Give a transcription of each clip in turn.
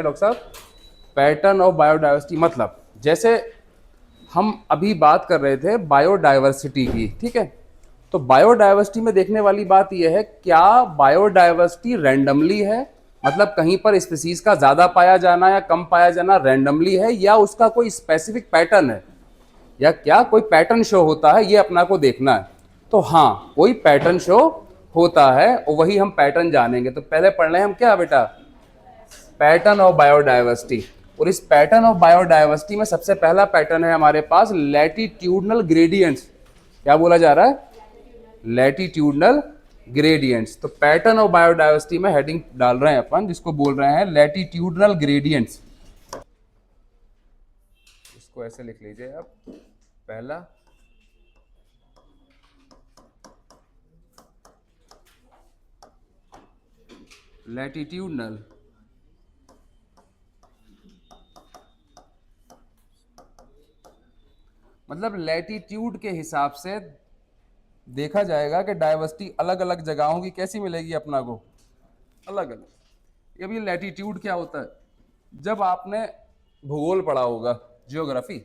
Doctor साहब, pattern of biodiversity मतलब जैसे हम अभी बात कर रहे थे बायोडाइवर्सिटी की, ठीक है। तो बायोडाइवर्सिटी में देखने वाली बात यह है, क्या बायोडाइवर्सिटी रैंडमली है, मतलब कहीं पर स्पीसीज का ज्यादा पाया जाना या कम पाया जाना रैंडमली है, या उसका कोई स्पेसिफिक पैटर्न है, या क्या कोई पैटर्न शो होता है, ये अपना को देखना है। तो हाँ, कोई पैटर्न शो होता है और वही हम पैटर्न जानेंगे। तो पहले पढ़ रहे हैं हम क्या बेटा, पैटर्न ऑफ बायोडाइवर्सिटी। और इस पैटर्न ऑफ बायोडाइवर्सिटी में सबसे पहला पैटर्न है हमारे पास लैटिट्यूडनल ग्रेडियंट्स। क्या बोला जा रहा है? Latitudinal gradients. तो पैटर्न ऑफ बायोडाइवर्सिटी में हेडिंग डाल रहे हैं अपन, जिसको बोल रहे हैं लैटिट्यूडनल ग्रेडियंट्स। इसको ऐसे लिख लीजिए आप। पहला लैटिट्यूडनल मतलब लैटिट्यूड के हिसाब से देखा जाएगा कि डाइवर्सिटी अलग अलग जगहों की कैसी मिलेगी अपना को, अलग अलग। अब ये लैटिट्यूड क्या होता है? जब आपने भूगोल पढ़ा होगा, जियोग्राफी,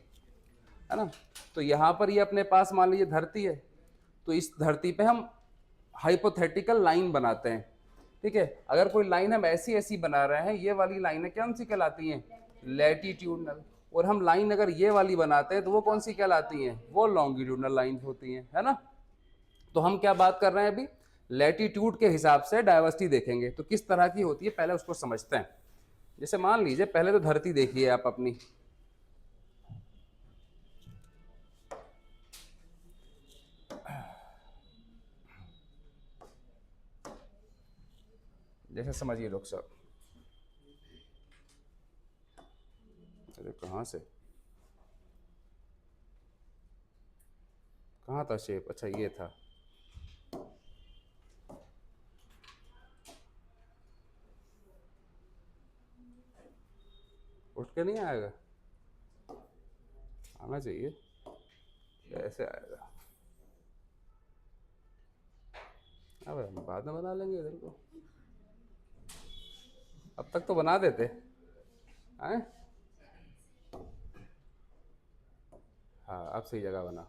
है ना, तो यहाँ पर ये अपने पास मान लीजिए धरती है, तो इस धरती पे हम हाइपोथेटिकल लाइन बनाते हैं, ठीक है। अगर कोई लाइन हम ऐसी ऐसी बना रहे हैं, ये वाली लाइनें कौन सी कहलाती हैं? लैटिट्यूडनल। और हम लाइन अगर ये वाली बनाते हैं तो वो कौन सी कहलाती हैं? वो लॉन्गिट्यूडनल लाइन होती हैं, है ना। तो हम क्या बात कर रहे हैं अभी? लैटिट्यूड के हिसाब से डाइवर्सिटी देखेंगे। तो किस तरह की होती है पहले उसको समझते हैं। जैसे मान लीजिए पहले तो धरती देखिए आप अपनी, जैसे समझिए डॉक्टर साहब, अरे कहाँ से कहाँ था शेप? अच्छा ये था। उठ के नहीं आएगा, आना चाहिए, ऐसे आएगा। अब हम बाद में बना लेंगे इधर को, अब तक तो बना देते हैं। हाँ अब सही जगह बना,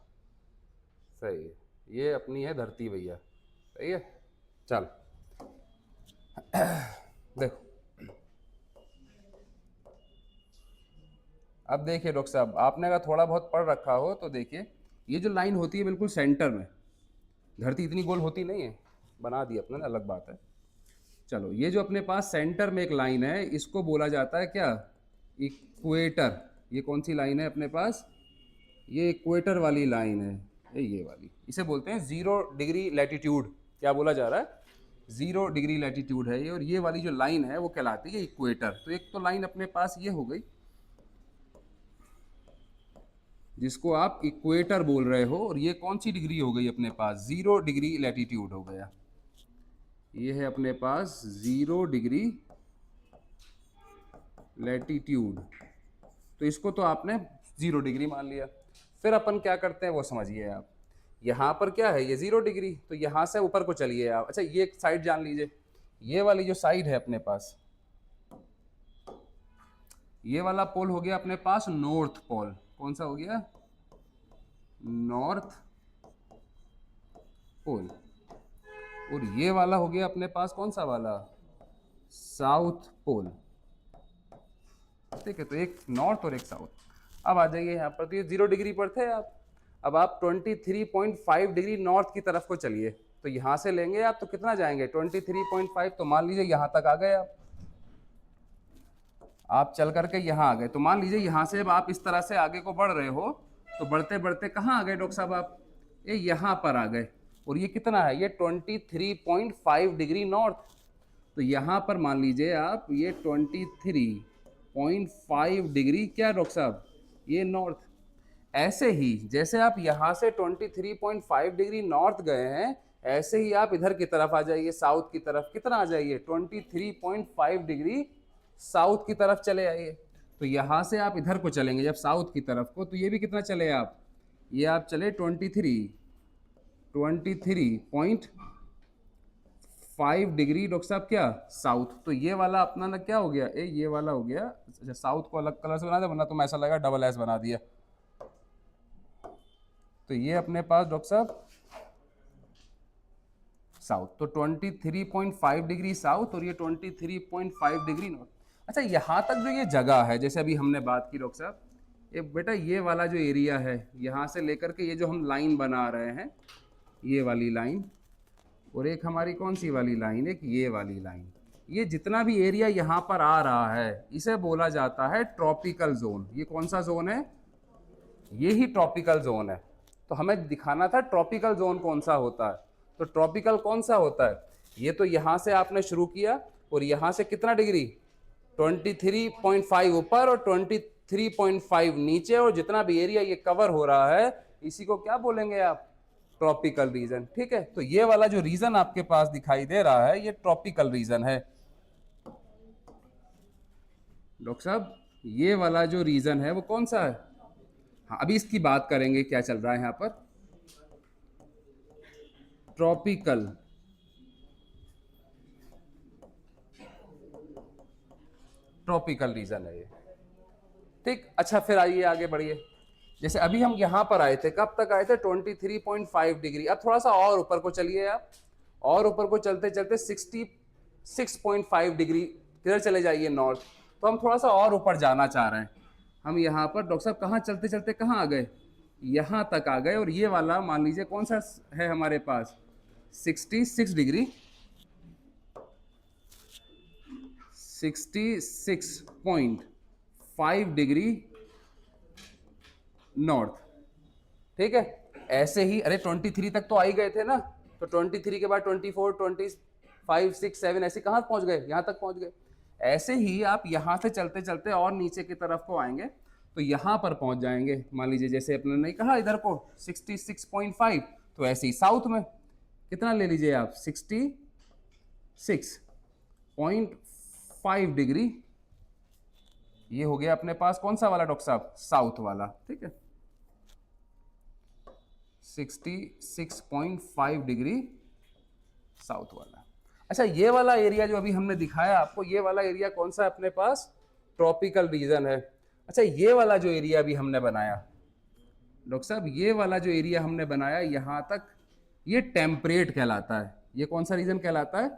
सही है। ये अपनी है धरती भैया, सही है। चल देखो, अब देखिए डॉक्टर साहब, आपने अगर थोड़ा बहुत पढ़ रखा हो तो देखिए, ये जो लाइन होती है बिल्कुल सेंटर में, धरती इतनी गोल होती नहीं है, बना दी अपने, अलग बात है। चलो, ये जो अपने पास सेंटर में एक लाइन है, इसको बोला जाता है क्या? इक्वेटर। ये कौन सी लाइन है अपने पास? ये इक्वेटर वाली लाइन है, ये वाली, इसे बोलते हैं 0 डिग्री लैटिट्यूड। क्या बोला जा रहा है? 0 डिग्री लैटिट्यूड है ये। और ये वाली जो लाइन है वो कहलाती है इक्वेटर। तो एक तो लाइन अपने पास ये हो गई, जिसको आप इक्वेटर बोल रहे हो, और ये कौन सी डिग्री हो गई अपने पास? 0 डिग्री लैटिट्यूड हो गया। ये है अपने पास 0 डिग्री लैटिट्यूड। तो इसको तो आपने 0 डिग्री मान लिया। फिर अपन क्या करते हैं वो समझिए आप। यहाँ पर क्या है? ये 0 डिग्री, तो यहाँ से ऊपर को चलिए आप। अच्छा, ये एक साइड जान लीजिए, ये वाली जो साइड है अपने पास, ये वाला पोल हो गया अपने पास नॉर्थ पोल। कौन सा हो गया? North pole. और ये वाला हो गया अपने पास कौन सा वाला? South pole. ठीक है, तो एक नॉर्थ और एक साउथ। अब आ जाइए यहाँ पर, तो ये 0 डिग्री पर थे आप। अब आप 23.5 डिग्री नॉर्थ की तरफ को चलिए, तो यहाँ से लेंगे आप तो कितना जाएंगे? 23.5। तो मान लीजिए यहाँ तक आ गए आप चल करके यहाँ आ गए। तो मान लीजिए यहाँ से अब आप इस तरह से आगे को बढ़ रहे हो, तो बढ़ते बढ़ते कहाँ आ गए डॉक्टर साहब आप? ये यहाँ पर आ गए। और ये कितना है? ये 23.5 डिग्री नॉर्थ। तो यहाँ पर मान लीजिए आप, ये 23.5 डिग्री क्या डॉक्टर साहब? ये नॉर्थ। ऐसे ही जैसे आप यहाँ से 23.5 डिग्री नॉर्थ गए हैं, ऐसे ही आप इधर की तरफ आ जाइए, साउथ की तरफ। कितना आ जाइए? 23.5 डिग्री साउथ की तरफ चले आइए। तो यहाँ से आप इधर को चलेंगे जब साउथ की तरफ को, तो ये भी कितना चले आप? ये आप चले 23.5 5 डिग्री डॉक्टर साहब क्या साउथ। तो ये वाला अपना ना क्या हो गया, ये वाला हो गया। अच्छा साउथ को अलग कलर से बना दे, वरना तो ऐसा लगा डबल एस बना दिया। तो ये अपने पास डॉक्टर साहब साउथ, तो 23.5 डिग्री साउथ और ये 23.5 डिग्री नॉर्थ। अच्छा यहाँ तक जो ये जगह है, जैसे अभी हमने बात की डॉक्टर साहब, ये बेटा ये वाला जो एरिया है यहाँ से लेकर के ये जो हम लाइन बना रहे हैं, ये वाली लाइन, और एक हमारी कौन सी वाली लाइन, एक ये वाली लाइन, ये जितना भी एरिया यहाँ पर आ रहा है इसे बोला जाता है ट्रॉपिकल जोन। ये कौन सा जोन है, ये ही ट्रॉपिकल जोन है। तो हमें दिखाना था ट्रॉपिकल जोन कौन सा होता है। तो ट्रॉपिकल कौन सा होता है, ये तो यहाँ से आपने शुरू किया और यहाँ से कितना डिग्री 23.5 ऊपर और 23.5 नीचे, और जितना भी एरिया ये कवर हो रहा है इसी को क्या बोलेंगे आप, ट्रॉपिकल रीजन। ठीक है, तो ये वाला जो रीजन आपके पास दिखाई दे रहा है ये ट्रॉपिकल रीजन है डॉक्टर साहब। ये वाला जो रीजन है वो कौन सा है, हाँ अभी इसकी बात करेंगे क्या चल रहा है यहाँ पर। ट्रॉपिकल ट्रॉपिकल रीजन है ये, ठीक। अच्छा फिर आइए आगे बढ़िए। जैसे अभी हम यहां पर आए थे, कब तक आए थे 23.5 डिग्री। अब थोड़ा सा और ऊपर को चलिए आप, और ऊपर को चलते चलते 66.5 डिग्री किधर चले जाइए, नॉर्थ। तो हम थोड़ा सा और ऊपर जाना चाह रहे हैं। हम यहाँ पर डॉक्टर साहब कहाँ चलते चलते कहाँ आ गए, यहाँ तक आ गए। और ये वाला मान लीजिए कौन सा है हमारे पास 66 डिग्री, 66.5 डिग्री नॉर्थ। ठीक है, ऐसे ही अरे 23 तक तो आ ही गए थे ना, तो 23 के बाद 24, 25, 6, 7 ऐसे कहाँ पहुंच गए, यहाँ तक पहुंच गए। ऐसे ही आप यहाँ से चलते चलते और नीचे की तरफ को आएंगे तो यहाँ पर पहुंच जाएंगे। मान लीजिए जैसे अपने नहीं कहा इधर को 66.5, तो ऐसे ही साउथ में कितना ले लीजिए आप 66.5 डिग्री। ये हो गया अपने पास कौन सा वाला डॉक्टर साहब, साउथ वाला। ठीक है, 66.5 डिग्री साउथ वाला। अच्छा ये वाला एरिया जो अभी हमने दिखाया आपको, ये वाला एरिया कौन सा है अपने पास, ट्रॉपिकल रीजन है। अच्छा ये वाला जो एरिया अभी हमने बनाया डॉक्टर साहब, ये वाला जो एरिया हमने बनाया यहां तक, ये टेम्परेट कहलाता है। ये कौन सा रीजन कहलाता है,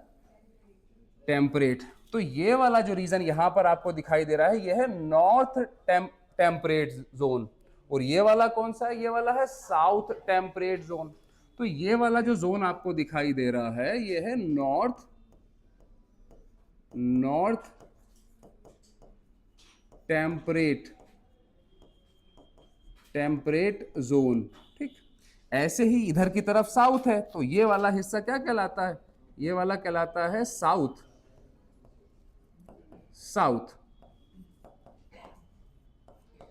टेम्परेट। तो ये वाला जो रीजन यहां पर आपको दिखाई दे रहा है, यह है नॉर्थ टेम्परेट जोन। और ये वाला कौन सा है, ये वाला है साउथ टेम्परेट जोन। तो ये वाला जो जोन आपको दिखाई दे रहा है ये है नॉर्थ टेम्परेट जोन। ठीक, ऐसे ही इधर की तरफ साउथ है, तो ये वाला हिस्सा क्या कहलाता है, ये वाला कहलाता है साउथ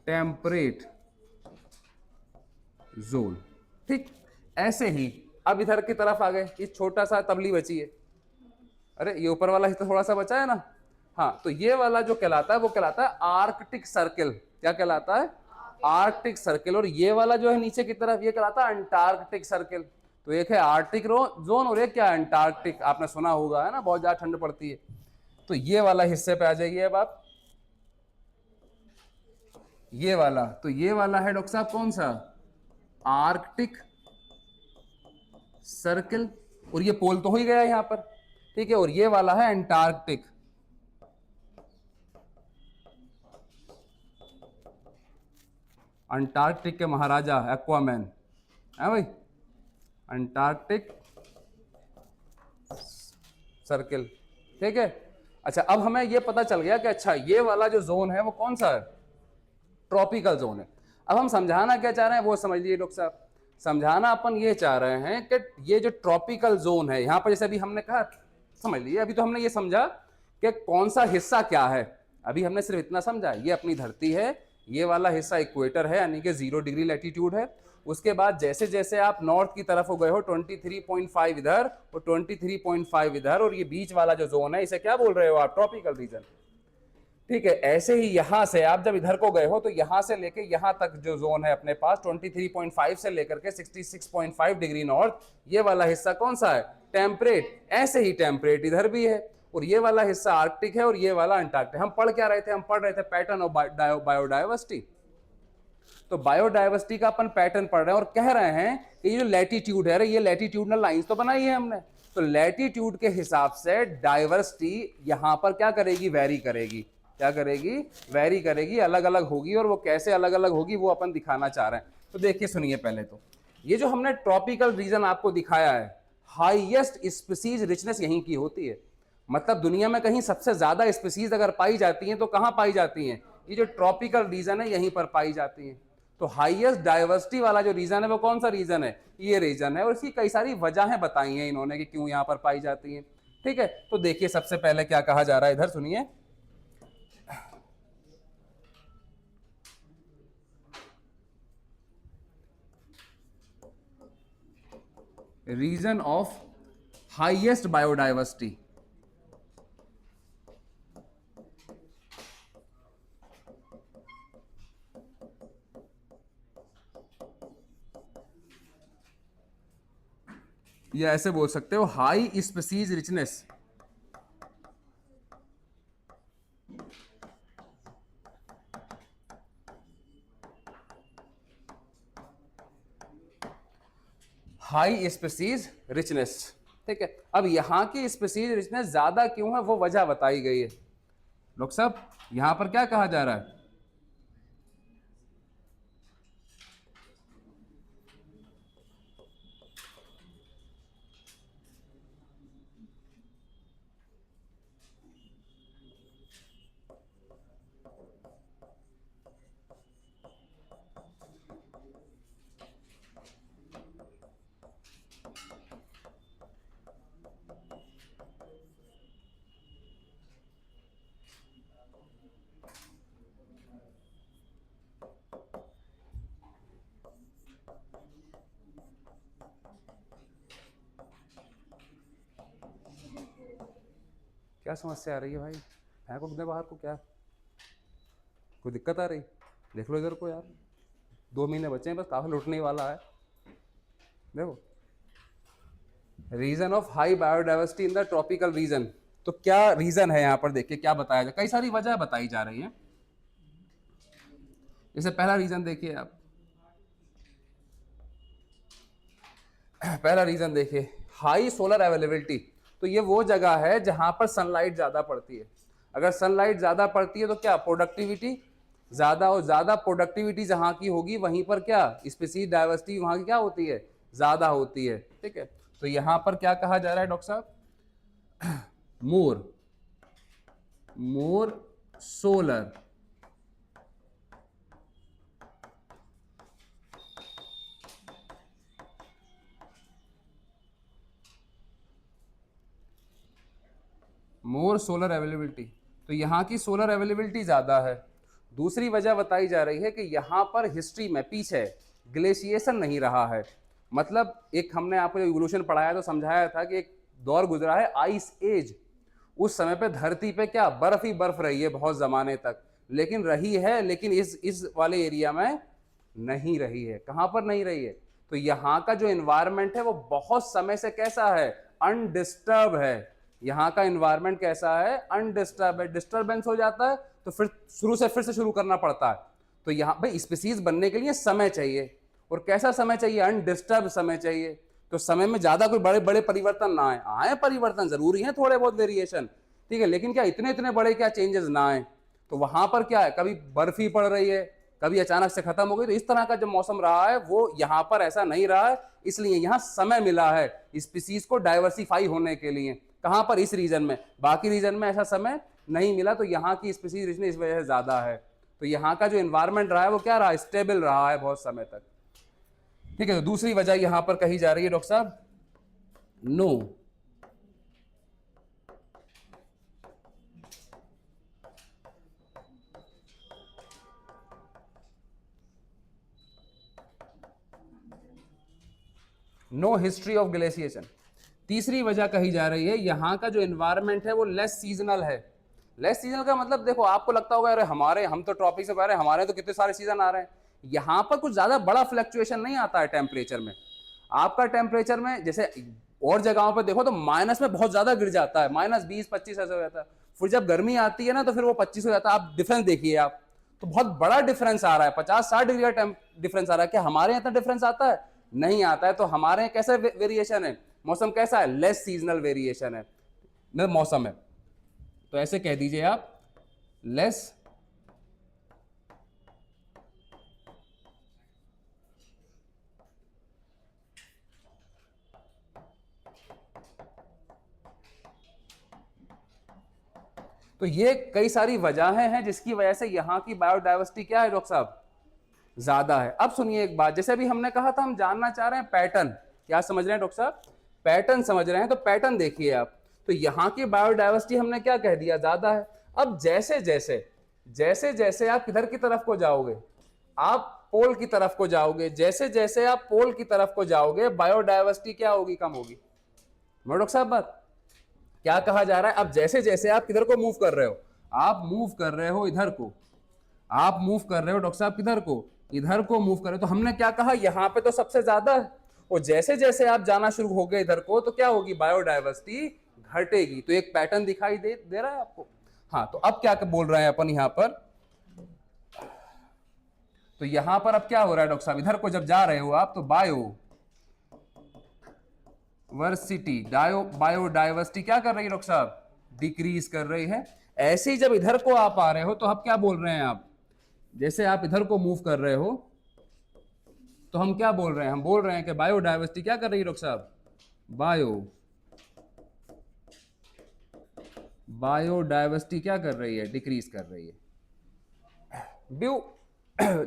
टेम्परेट जोन। ठीक, ऐसे ही अब इधर की तरफ आ गए, ये छोटा सा तबली बची है, अरे ये ऊपर वाला हिस्सा थोड़ा सा बचा है ना, हाँ। तो ये वाला जो कहलाता है वो कहलाता है आर्कटिक सर्किल। क्या कहलाता है, आर्कटिक सर्किल। और ये वाला जो है नीचे की तरफ ये कहलाता है अंटार्कटिक सर्किल। तो एक है आर्कटिक जोन और एक क्या है अंटार्कटिक, आपने सुना होगा है ना, बहुत ज्यादा ठंड पड़ती है। तो ये वाला हिस्से पे आ जाइए अब आप, ये वाला, तो ये वाला है डॉक्टर साहब कौन सा, आर्कटिक सर्किल। और ये पोल तो हो ही गया यहां पर, ठीक है। और ये वाला है अंटार्कटिक, अंटार्कटिक के महाराजा एक्वामैन है भाई, अंटार्कटिक सर्किल। ठीक है, अच्छा अब हमें यह पता चल गया कि अच्छा ये वाला जो जोन है वो कौन सा है, ट्रॉपिकल जोन है। अब हम समझाना क्या चाह रहे हैं वो समझ लीजिए डॉक्टर साहब। समझाना अपन ये चाह रहे हैं कि ये जो ट्रॉपिकल जोन है यहां पर, जैसे अभी हमने कहा, समझ लीजिए अभी तो हमने ये समझा कि कौन सा हिस्सा क्या है। अभी हमने सिर्फ इतना समझा, ये अपनी धरती है, ये वाला हिस्सा इक्वेटर है यानी कि 0 डिग्री लैटिट्यूड है। उसके बाद जैसे जैसे आप नॉर्थ की तरफ हो गए हो 23.5 इधर और 23.5 इधर, और ये बीच वाला जो जोन है इसे क्या बोल रहे हो आप, ट्रॉपिकल रीजन। ठीक है, ऐसे ही यहां से आप जब इधर को गए हो तो यहां से लेके यहां तक जो जोन है अपने पास 23.5 से लेकर के 66.5 डिग्री नॉर्थ, ये वाला हिस्सा कौन सा है, टेम्परेट। ऐसे ही टेम्परेट इधर भी है, और ये वाला हिस्सा आर्कटिक है और ये वाला अंटार्कटिक। हम पढ़ क्या रहे थे, हम पढ़ रहे थे पैटर्न ऑफ बायोडाइवर्सिटी। तो बायोडाइवर्सिटी का अपन पैटर्न पढ़ रहे हैं और कह रहे हैं कि ये जो लैटिट्यूड है, ये लैटिट्यूडनल लाइंस तो बनाई है हमने, तो लैटिट्यूड के हिसाब से डाइवर्सिटी यहां पर क्या करेगी, वेरी करेगी। क्या करेगी, वेरी करेगी, अलग अलग होगी। और वो कैसे अलग अलग होगी वो अपन दिखाना चाह रहे हैं। तो देखिए सुनिए, पहले तो ये जो हमने ट्रॉपिकल रीजन आपको दिखाया है, हाईएस्ट स्पीसीज रिचनेस यहीं की होती है। मतलब दुनिया में कहीं सबसे ज्यादा स्पीसीज अगर पाई जाती हैं तो कहां पाई जाती हैं, ये जो ट्रॉपिकल रीजन है यहीं पर पाई जाती हैं। तो हाईएस्ट डाइवर्सिटी वाला जो रीजन है वो कौन सा रीजन है, ये रीजन है। और इसकी कई सारी वजहें बताई हैं इन्होंने कि क्यों यहां पर पाई जाती हैं। ठीक है, तो देखिए सबसे पहले क्या कहा जा रहा है, इधर सुनिए। रीजन ऑफ हाईएस्ट बायोडाइवर्सिटी, या ऐसे बोल सकते हो high species richness. High species richness, ठीक है। अब यहां की स्पीसीज रिचनेस ज्यादा क्यों है वो वजह बताई गई है। लोग सब यहां पर क्या कहा जा रहा है, क्या समस्या आ रही है भाई, फेंको कितने बाहर को, क्या कोई दिक्कत आ रही, देख लो इधर को यार, 2 महीने बचे हैं बस, काफी लुटने वाला है। देखो, region of high biodiversity in the tropical region, तो क्या रीजन है यहां पर, देखिए क्या बताया जाए, कई सारी वजह बताई जा रही हैं। जैसे पहला रीजन देखिए आप, पहला रीजन देखिए हाई सोलर अवेलेबिलिटी। तो ये वो जगह है जहां पर सनलाइट ज्यादा पड़ती है। अगर सनलाइट ज्यादा पड़ती है तो क्या, प्रोडक्टिविटी ज्यादा, और ज्यादा प्रोडक्टिविटी जहां की होगी वहीं पर क्या, स्पीसीज डाइवर्सिटी वहां की क्या होती है, ज्यादा होती है। ठीक है, तो यहां पर क्या कहा जा रहा है डॉक्टर साहब, मोर मोर सोलर मोर सोलर अवेलेबिलिटी, तो यहाँ की सोलर अवेलेबिलिटी ज़्यादा है। दूसरी वजह बताई जा रही है कि यहाँ पर हिस्ट्री में पीछे ग्लेशिएशन नहीं रहा है। मतलब एक हमने आपको इवोल्यूशन पढ़ाया तो समझाया था कि एक दौर गुजरा है आइस एज, उस समय पे धरती पे क्या बर्फ ही बर्फ रही है बहुत ज़माने तक, लेकिन रही है, लेकिन इस वाले एरिया में नहीं रही है। कहाँ पर नहीं रही है, तो यहाँ का जो एनवायरनमेंट है वो बहुत समय से कैसा है, अनडिस्टर्ब है। यहाँ का एनवायरनमेंट कैसा है, अनडिस्टर्ब है। डिस्टर्बेंस हो जाता है तो फिर फिर से शुरू करना पड़ता है। तो यहाँ भाई स्पीसीज बनने के लिए समय चाहिए, और कैसा समय चाहिए, अनडिस्टर्ब समय चाहिए। तो समय में ज्यादा कोई बड़े बड़े परिवर्तन ना आए, आए परिवर्तन जरूरी है, थोड़े बहुत वेरिएशन, ठीक है, लेकिन क्या इतने इतने बड़े क्या चेंजेस ना आए। तो वहां पर क्या है, कभी बर्फ ही पड़ रही है, कभी अचानक से खत्म हो गई। तो इस तरह का जो मौसम रहा है वो यहाँ पर ऐसा नहीं रहा है, इसलिए यहाँ समय मिला है स्पीसीज को डाइवर्सिफाई होने के लिए। कहां पर, इस रीजन में, बाकी रीजन में ऐसा समय नहीं मिला। तो यहाँ की स्पीसीज रिचनेस इस वजह से ज्यादा है। तो यहाँ का जो एनवायरनमेंट रहा है वो क्या रहा, स्टेबल रहा है बहुत समय तक। ठीक है, तो दूसरी वजह यहां पर कही जा रही है डॉक्टर साहब, no no history of glaciation. तीसरी वजह कही जा रही है यहां का जो एनवायरनमेंट है वो लेस सीजनल है, लेस सीजनल का मतलब देखो आपको लगता होगा अरे हमारे हम तो ट्रॉपिक से पहले हमारे तो कितने सारे सीजन आ रहे हैं। यहां पर कुछ ज्यादा बड़ा फ्लक्चुएशन नहीं आता है टेम्परेचर में। आपका टेम्परेचर में जैसे और जगहों पर देखो तो माइनस में बहुत ज्यादा गिर जाता है, -20-25 ऐसा हो जाता है। फिर जब गर्मी आती है ना तो फिर वो 25 हो जाता है। आप डिफरेंस देखिए आप, तो बहुत बड़ा डिफरेंस आ रहा है, 50-60 डिग्री का डिफरेंस आ रहा है। क्या हमारे यहाँ इतना डिफरेंस आता है? नहीं आता है। तो हमारे यहाँ कैसा वेरिएशन है, मौसम कैसा है? लेस सीजनल वेरिएशन है, मौसम है। तो ऐसे कह दीजिए आप लेस तो ये कई सारी वजहें हैं जिसकी वजह से यहां की बायोडाइवर्सिटी क्या है डॉक्टर साहब, ज्यादा है। अब सुनिए एक बात, जैसे अभी हमने कहा था हम जानना चाह रहे हैं पैटर्न, क्या समझ रहे हैं डॉक्टर साहब? पैटर्न समझ रहे हैं, तो पैटर्न देखिए आप। तो यहां की बायोडाइवर्सिटी हमने क्या कह दिया, ज्यादा है। अब जैसे जैसे जैसे जैसे आप किधर की तरफ को जाओगे, आप पोल की तरफ को जाओगे, जैसे जैसे आप पोल की तरफ को जाओगे बायोडाइवर्सिटी क्या होगी, कम होगी। डॉक्टर साहब बात क्या कहा जा रहा है? अब जैसे जैसे आप किधर को मूव कर रहे हो, आप मूव कर रहे हो इधर को, आप मूव कर रहे हो डॉक्टर साहब किधर को, इधर को मूव कर रहे हो। तो हमने क्या कहा, यहां पे तो सबसे ज्यादा है, और जैसे जैसे आप जाना शुरू हो गए इधर को तो क्या होगी, बायोडाइवर्सिटी घटेगी। तो एक पैटर्न दिखाई दे रहा है आपको। हाँ, तो अब क्या बोल रहे हैं अपन यहां पर, तो यहां पर अब क्या हो रहा है डॉक्टर साहब, इधर को जब जा रहे हो आप तो बायोडाइवर्सिटी क्या कर रही है डॉक्टर साहब, डिक्रीज कर रही है। ऐसे ही जब इधर को आप आ रहे हो तो अब क्या बोल रहे हैं आप, जैसे आप इधर को मूव कर रहे हो तो हम क्या बोल रहे हैं, हम बोल रहे हैं कि बायोडाइवर्सिटी क्या कर रही है डॉक्टर साहब, बायोडाइवर्सिटी क्या कर रही है, डिक्रीज कर रही है।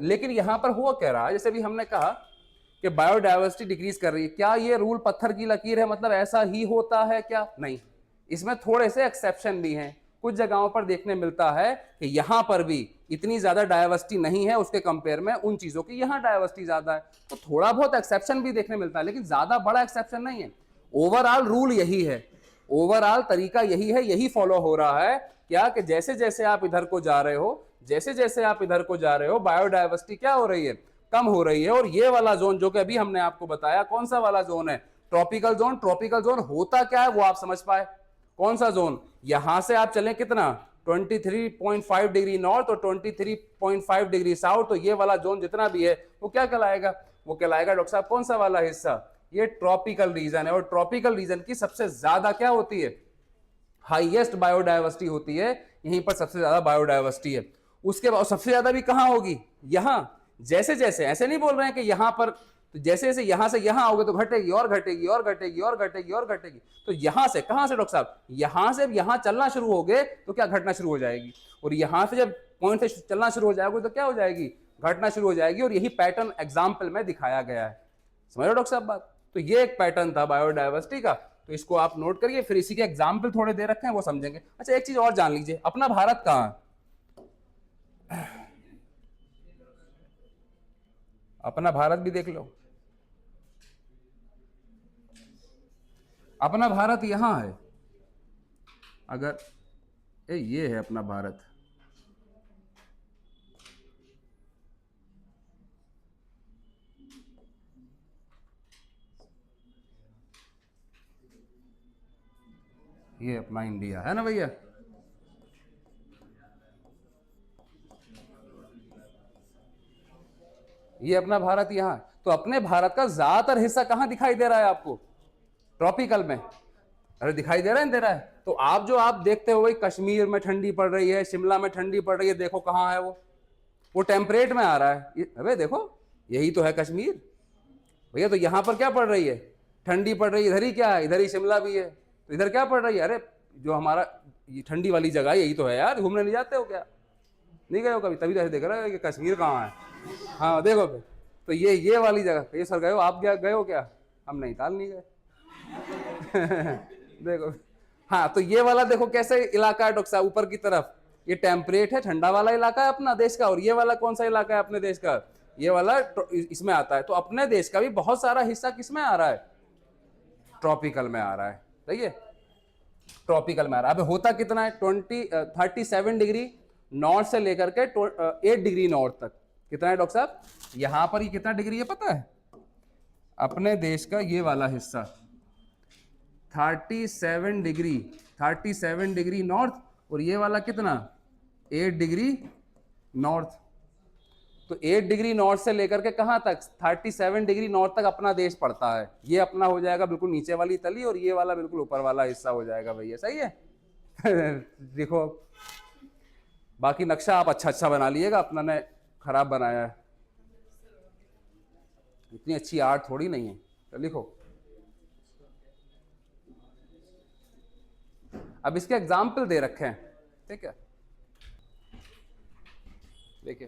लेकिन यहां पर हुआ क्या रहा है, जैसे भी हमने कहा कि बायोडाइवर्सिटी डिक्रीज कर रही है, क्या ये रूल पत्थर की लकीर है, मतलब ऐसा ही होता है क्या? नहीं, इसमें थोड़े से एक्सेप्शन भी हैं। कुछ जगहों पर देखने मिलता है कि यहां पर भी इतनी ज्यादा डायवर्सिटी नहीं है उसके कंपेयर में उन चीजों की यहां डायवर्सिटी ज्यादा है। तो थोड़ा बहुत एक्सेप्शन भी देखने मिलता है, लेकिन ज्यादा बड़ा एक्सेप्शन नहीं है। ओवरऑल रूल यही है, ओवरऑल तरीका यही है, यही फॉलो हो रहा है क्या, कि जैसे जैसे आप इधर को जा रहे हो, जैसे जैसे आप इधर को जा रहे हो बायोडाइवर्सिटी क्या हो रही है, कम हो रही है। और ये वाला जोन जो कि अभी हमने आपको बताया, कौन सा वाला जोन है, ट्रॉपिकल जोन। ट्रॉपिकल जोन होता क्या है वो आप समझ पाए, कौन सा जोन, यहां से आप चलें कितना 23.5 डिग्री नॉर्थ और 23.5 डिग्री साउथ, तो ये वाला जोन जितना भी है वो क्या कहलाएगा, वो कहलाएगा डॉक्टर साहब कौन सा वाला हिस्सा, ये ट्रॉपिकल रीजन है। और ट्रॉपिकल रीजन की सबसे ज्यादा क्या होती है, हाईएस्ट बायोडाइवर्सिटी होती है, यहीं पर सबसे ज्यादा बायोडाइवर्सिटी है। उसके बाद सबसे ज्यादा भी कहां होगी, यहां। जैसे जैसे, ऐसे नहीं बोल रहे हैं कि यहां पर, तो जैसे जैसे यहां से यहां आओगे तो घटेगी और घटेगी और घटेगी और घटेगी और घटेगी। तो यहां से कहां से डॉक्टर साहब, यहां से यहां चलना शुरू हो गए तो क्या घटना शुरू हो जाएगी, और यहां से जब पॉइंट से चलना शुरू हो जाएगा तो क्या हो जाएगी, घटना शुरू हो जाएगी। और यही पैटर्न एग्जाम्पल में दिखाया गया है। समझ रहे हो डॉक्टर साहब बात? तो ये एक पैटर्न था बायोडाइवर्सिटी का, तो इसको आप नोट करिए, फिर इसी के एग्जाम्पल थोड़े दे रखे हैं वो समझेंगे। अच्छा, एक चीज और जान लीजिए, अपना भारत कहां है, अपना भारत भी देख लो। अपना भारत यहां है, अगर ये है अपना भारत, ये अपना इंडिया है ना भैया। ये अपना भारत यहां, तो अपने भारत का ज्यादातर हिस्सा कहां दिखाई दे रहा है आपको, ट्रॉपिकल में। अरे दिखाई दे रहा है, दे रहा है। तो आप जो आप देखते हो वही कश्मीर में ठंडी पड़ रही है, शिमला में ठंडी पड़ रही है, देखो कहां है वो टेम्परेट में आ रहा है। अबे देखो, यही तो है कश्मीर भैया। तो यहां पर क्या पड़ रही है, ठंडी पड़ रही है, इधर ही क्या है, इधर ही शिमला भी है, तो इधर क्या पड़ रही है, अरे जो हमारा ये ठंडी वाली जगह यही तो है यार, घूमने नहीं जाते हो क्या, नहीं गए हो कभी, तभी तो ऐसे देख रहे हो कि कश्मीर कहाँ है। हाँ देखो फिर, तो ये वाली जगह, ये सर गए हो आप, क्या गए हो क्या, हम नैनीताल नहीं गए। देखो, हाँ तो ये वाला देखो कैसे इलाका है डॉक्टर साहब, ऊपर की तरफ ये टेम्परेट है, ठंडा वाला इलाका है अपना देश का। और ये वाला कौन सा इलाका है अपने देश का, ये वाला इसमें आता है। तो अपने देश का भी बहुत सारा हिस्सा किसमें आ रहा है, ट्रॉपिकल में आ रहा है। सही है। ट्रॉपिकल में आ रहा है। अब होता कितना है, 37 डिग्री नॉर्थ से लेकर के 8 डिग्री नॉर्थ तक। कितना है डॉक्टर साहब? यहां पर ये कितना डिग्री है पता है? अपने देश का ये वाला हिस्सा 37 डिग्री, 37 डिग्री नॉर्थ, और ये वाला कितना, 8 डिग्री नॉर्थ। तो 8 डिग्री नॉर्थ से लेकर के कहां तक, 37 डिग्री नॉर्थ तक अपना देश पड़ता है। ये अपना हो जाएगा बिल्कुल नीचे वाली तली, और ये वाला बिल्कुल ऊपर वाला हिस्सा हो जाएगा भैया, सही है। देखो, बाकी नक्शा आप अच्छा अच्छा बना लिएगा, अपना ने खराब बनाया है, इतनी अच्छी आर्ट थोड़ी नहीं है। तो लिखो, अब इसके एग्जाम्पल दे रखे हैं, ठीक है। देखिए,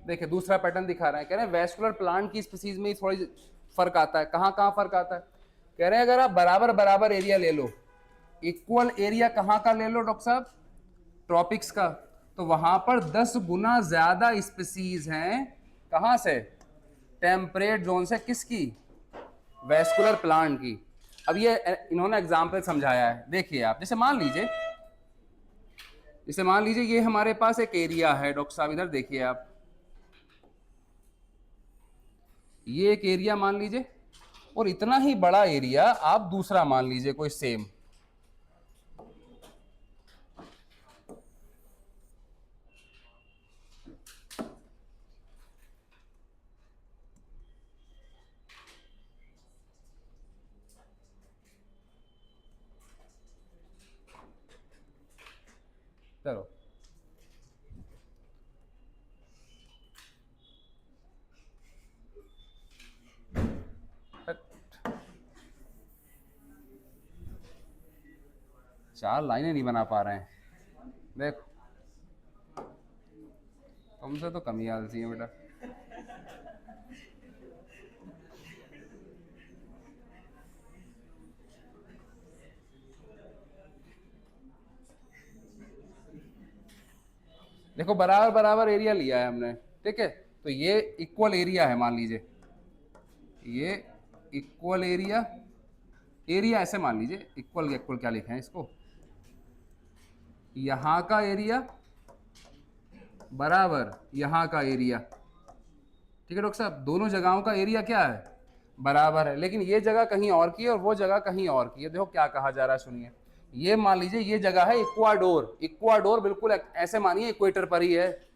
देखिए दूसरा पैटर्न दिखा रहे हैं, कह रहे हैं वेस्कुलर प्लांट की स्पीसीज में थोड़ी फर्क आता है। कहाँ कहाँ फर्क आता है? कह रहे हैं अगर आप बराबर बराबर एरिया ले लो, इक्वल एरिया कहाँ का ले लो डॉक्टर साहब, ट्रॉपिक्स का, तो वहां पर 10 गुना ज्यादा स्पीसीज हैं। कहां से? टेम्परेट जोन से। किसकी? वेस्कुलर प्लांट की। अब ये इन्होंने एग्जाम्पल समझाया है, देखिए आप, जैसे मान लीजिए, ये हमारे पास एक एरिया है डॉक्टर साहब, इधर देखिए आप, ये एक एरिया मान लीजिए, और इतना ही बड़ा एरिया आप दूसरा मान लीजिए कोई सेम। चलो, चार लाइनें नहीं बना पा रहे हैं, देखो तुमसे तो कम ही आलसी है बेटा। देखो, बराबर बराबर एरिया लिया है हमने, ठीक है। तो ये इक्वल एरिया है, मान लीजिए ये इक्वल एरिया, एरिया ऐसे मान लीजिए, इक्वल इक्वल क्या लिखे हैं इसको, यहां का एरिया बराबर यहां का एरिया, ठीक है डॉक्टर साहब। दोनों जगहों का एरिया क्या है, बराबर है, लेकिन ये जगह कहीं और की है और वो जगह कहीं और की है। देखो क्या कहा जा रहा है, सुनिए। ये मान लीजिए ये जगह है इक्वाडोर, इक्वाडोर बिल्कुल ऐसे मानिए इक्वेटर पर ही है।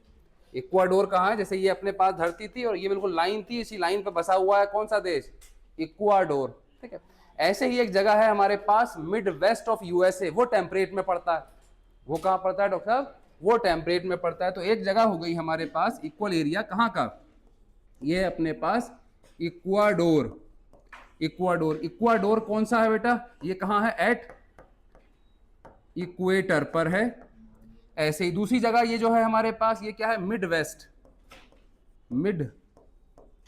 इक्वाडोर कहाँ है, जैसे ये अपने पास धरती थी और ये बिल्कुल लाइन थी, इसी लाइन पर बसा हुआ है कौन सा देश, इक्वाडोर, ठीक है। ऐसे ही एक जगह है हमारे पास मिड वेस्ट ऑफ यूएसए, वो टेम्परेट में पड़ता है। वो कहाँ पड़ता है डॉक्टर साहब, वो टेम्परेट में पड़ता है। तो एक जगह हो गई हमारे पास इक्वल एरिया, कहाँ का, ये अपने पास इक्वाडोर। इक्वाडोर, इक्वाडोर कौन सा है बेटा, ये कहाँ है, एट इक्वेटर पर है। ऐसे ही दूसरी जगह ये जो है हमारे पास, ये क्या है, Midwest, mid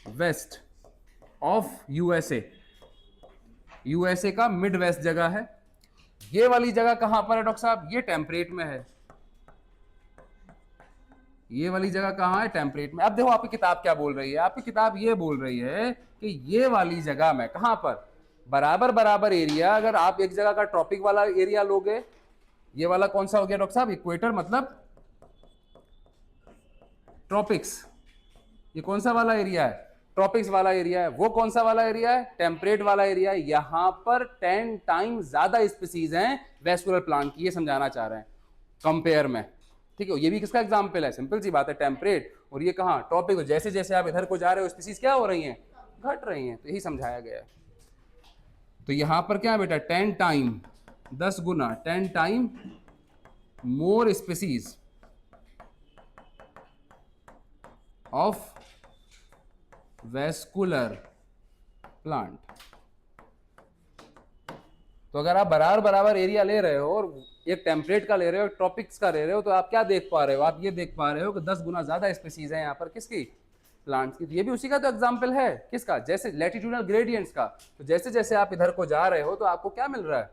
waste of USA, USA का मिड वेस्ट जगह है। ये वाली जगह कहां पर है डॉक्टर साहब, ये टेम्परेट में है। ये वाली जगह कहां है, टेम्परेट में। अब देखो आपकी किताब क्या बोल रही है, आपकी किताब ये बोल रही है कि ये वाली जगह में कहां पर, बराबर बराबर एरिया, अगर आप एक जगह का ट्रॉपिक वाला एरिया लोगे, ये वाला कौन सा हो गया डॉक्टर साहब, इक्वेटर, मतलब ट्रॉपिक्स। ये कौन सा वाला एरिया है, ट्रॉपिक्स वाला एरिया है। वो कौन सा वाला एरिया है, टेम्परेट वाला एरिया है। यहां पर 10 टाइम ज्यादा स्पीसीज हैं वेस्कुलर प्लांट की, ये समझाना चाह रहे हैं कंपेयर में, ठीक है। ये भी किसका एग्जाम्पल है, सिंपल सी बात है, टेम्परेट, और ये कहां, ट्रॉपिक। जैसे जैसे आप इधर को जा रहे हो स्पीसीज क्या हो रही हैं, घट रही हैं। तो यही समझाया गया है। तो यहां पर क्या है बेटा, 10 time, 10 Guna, 10 time more species of vascular plant. तो अगर आप बराबर बराबर एरिया ले रहे हो और एक टेम्परेट का ले रहे हो, एक ट्रॉपिक्स का ले रहे हो, तो आप क्या देख पा रहे हो, आप ये देख पा रहे हो कि 10 गुना ज्यादा स्पीसीज है यहाँ पर, किसकी, प्लांट्स की। तो ये भी उसी का तो एग्जाम्पल है, किसका, जैसे लैटिट्यूडनल ग्रेडियंट्स का। तो जैसे जैसे आप इधर को जा रहे हो तो आपको क्या मिल रहा है,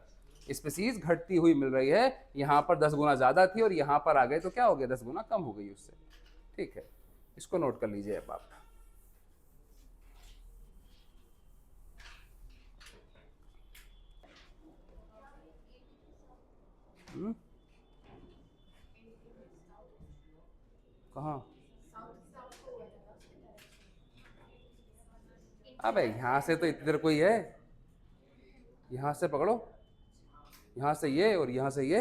स्पीसीज घटती हुई मिल रही है। यहाँ पर 10 गुना ज्यादा थी और यहाँ पर आ गए तो क्या हो गया, 10 गुना कम हो गई उससे, ठीक है। इसको नोट कर लीजिए अब आप। कहाँ? अबे यहाँ से तो इतनी देर कोई है, यहाँ से पकड़ो, यहाँ से ये और यहाँ से ये,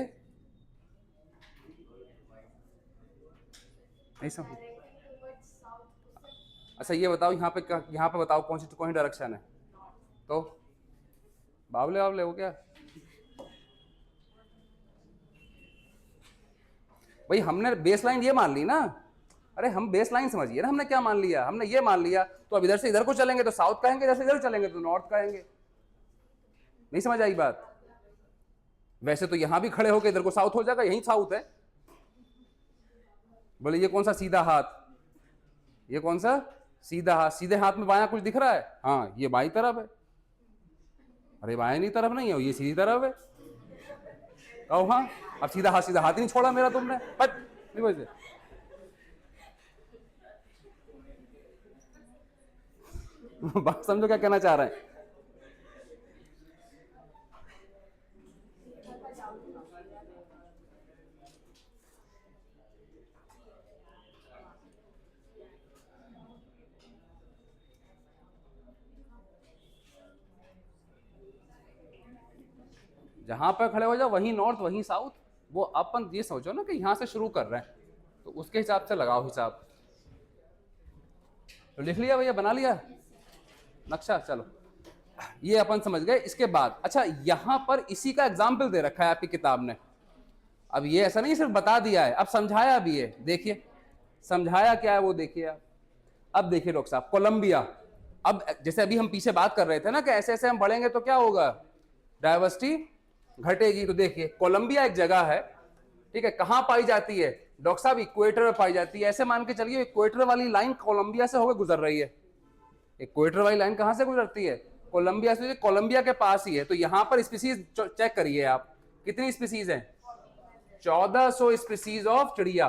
नहीं समझ? अच्छा ये बताओ यहाँ पे यहाँ पे बताओ कौन सी डायरेक्शन है? तो बावले बावले हो क्या भाई? हमने बेस लाइन ये मान ली ना, अरे हम बेस लाइन समझिए ना, हमने क्या मान लिया? हमने ये मान लिया तो अब इधर से इधर को चलेंगे तो साउथ कहेंगे, इधर से इधर चलेंगे तो नॉर्थ कहेंगे। नहीं समझ आई बात? वैसे तो यहां भी खड़े होकर इधर को साउथ हो जाएगा, यही साउथ है। बोले ये कौन सा सीधा हाथ, ये कौन सा सीधा हाथ? सीधे हाथ में बायां कुछ दिख रहा है? हाँ ये बाई तरफ है। अरे बाएं नहीं तरफ नहीं है, ये सीधी तरफ है। कहो हाँ, अब सीधा हाथ ही नहीं छोड़ा मेरा तुमने, बट नहीं बोलते। बात समझो क्या कहना चाह रहे हैं? जहां पर खड़े हो जाओ वहीं नॉर्थ वहीं साउथ। वो अपन ये सोचो ना कि यहां से शुरू कर रहे हैं तो उसके हिसाब से लगाओ हिसाब। तो लिख लिया भैया, बना लिया नक्शा? चलो ये अपन समझ गए। इसके बाद अच्छा यहां पर इसी का एग्जाम्पल दे रखा है आपकी किताब ने। अब ये ऐसा नहीं सिर्फ बता दिया है, अब समझाया भी है। देखिए समझाया क्या है वो देखिए आप। अब देखिए डॉक्टर साहब, कोलंबिया। अब जैसे अभी हम पीछे बात कर रहे थे ना कि ऐसे ऐसे हम बढ़ेंगे तो क्या होगा, डायवर्सिटी घटेगी। तो देखिए कोलंबिया एक जगह है, ठीक है, कहां पाई जाती है डॉक्टर साहब? इक्वेटर में पाई जाती है। ऐसे मान के चलिए इक्वेटर वाली लाइन कोलंबिया से होकर गुजर रही है। इक्वेटर वाली लाइन कहां से गुजरती है? कोलंबिया से। कोलंबिया के पास ही है। तो यहां पर स्पीसीज चेक करिए आप, कितनी स्पीसीज है? 1400 स्पीसीज ऑफ चिड़िया,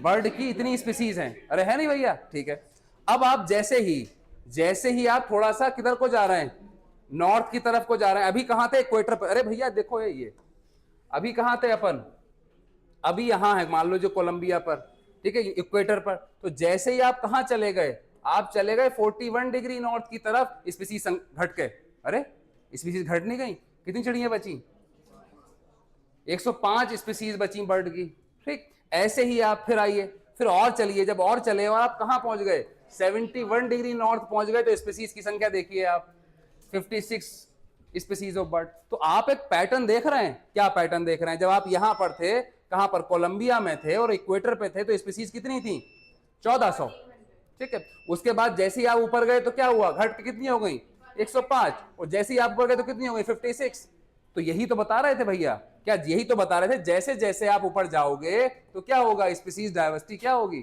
बर्ड की इतनी स्पीसीज हैं। अरे है नहीं भैया? ठीक है। अब आप जैसे ही आप थोड़ा सा किधर को जा रहे हैं, नॉर्थ की तरफ को जा रहे हैं। अभी कहां थे? इक्वेटर पर। अरे भैया देखो ये अभी कहां थे अपन? अभी यहां है मान लो जो कोलंबिया पर, ठीक है, इक्वेटर पर। तो जैसे ही आप कहां चले गए, आप चले गए 41 डिग्री नॉर्थ की तरफ, स्पीसीज घट के। अरे स्पीसीज घट नहीं गई? कितनी चिड़िया बची? 105 स्पीसीज बची बर्ड की। ठीक, ऐसे ही आप फिर आइए, फिर और चलिए। जब और चले और आप कहां पहुंच गए? 71 डिग्री नॉर्थ पहुंच गए। तो स्पीसीज की संख्या देखिए आप, 56 स्पीसीज ऑफ बर्ड। तो आप एक पैटर्न देख रहे हैं। क्या पैटर्न देख रहे हैं? जब आप यहां पर थे, कहां पर? कोलंबिया में थे और इक्वेटर पे थे, तो स्पीसीज कितनी थी? 1400। ठीक है। उसके बाद जैसे ही आप ऊपर गए तो क्या हुआ? घट के कितनी हो गई? 105। और जैसे ही आप ऊपर गए तो कितनी हो गई? 56। तो यही तो बता रहे थे भैया, क्या यही तो बता रहे थे? जैसे जैसे आप ऊपर जाओगे तो क्या होगा? स्पीसीज डायवर्सिटी क्या होगी?